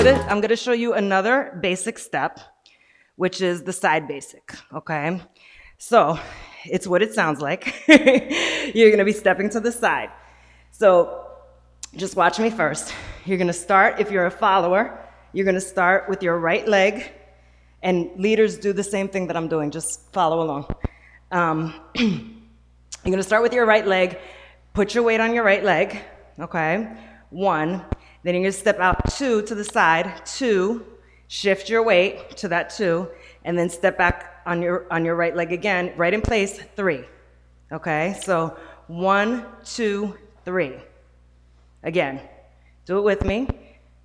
I'm gonna show you another basic step, which is the side basic, okay? So it's what it sounds like. You're gonna be stepping to the side. So just watch me first. You're gonna start, if you're a follower, you're gonna start with your right leg, and leaders do the same thing that I'm doing, just follow along. You're gonna start with your right leg, put your weight on your right leg, okay? 1, then you're gonna step out 2 to the side, 2, shift your weight to that 2, and then step back on your right leg again, right in place, 3, okay? So 1, 2, 3. Again, do it with me.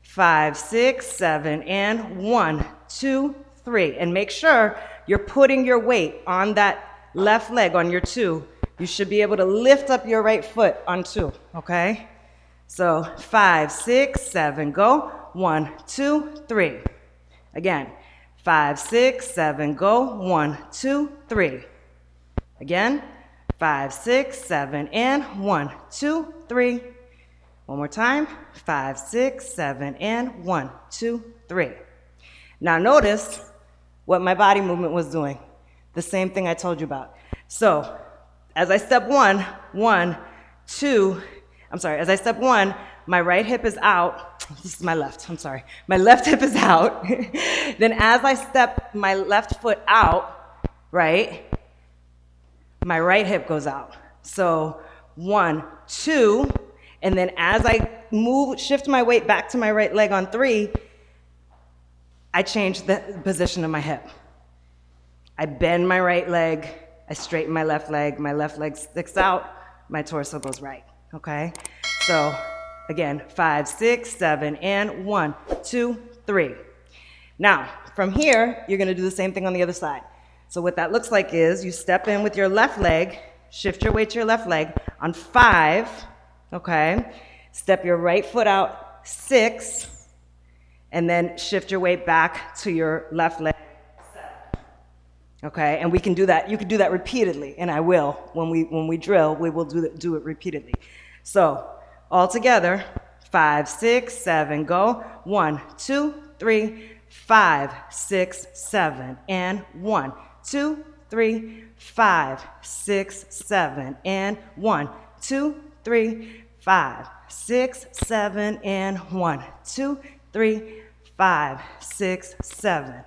5, 6, 7, and 1, 2, 3. And make sure you're putting your weight on that left leg, on your 2. You should be able to lift up your right foot on 2, okay? So 5, 6, 7, go. 1, 2, 3. Again, 5, 6, 7, go. 1, 2, 3. Again, 5, 6, 7, and 1, 2, 3. One more time. 5, 6, 7, and 1, 2, 3. Now notice what my body movement was doing. The same thing I told you about. So as I step 1, as I step 1, my right hip is out. This is my left, I'm sorry. My left hip is out. Then as I step my left foot out, right, my right hip goes out. So 1, 2, and then as I shift my weight back to my right leg on 3, I change the position of my hip. I bend my right leg, I straighten my left leg sticks out, my torso goes right, okay? So again, 5, 6, 7, and 1, 2, 3. Now, from here, you're gonna do the same thing on the other side. So what that looks like is you step in with your left leg, shift your weight to your left leg on 5, okay? Step your right foot out, 6, and then shift your weight back to your left leg, 7. Okay, and we can do that. You can do that repeatedly, and I will. When we drill, we will do it repeatedly. So all together, 5, 6, 7, go. 1, 2, 3, 5, 6, 7, and 1, 2, 3, 5, 6, 7, and 1, 2, 3, 5, 6, 7, and 1, 2, 3, 5, 6, 7.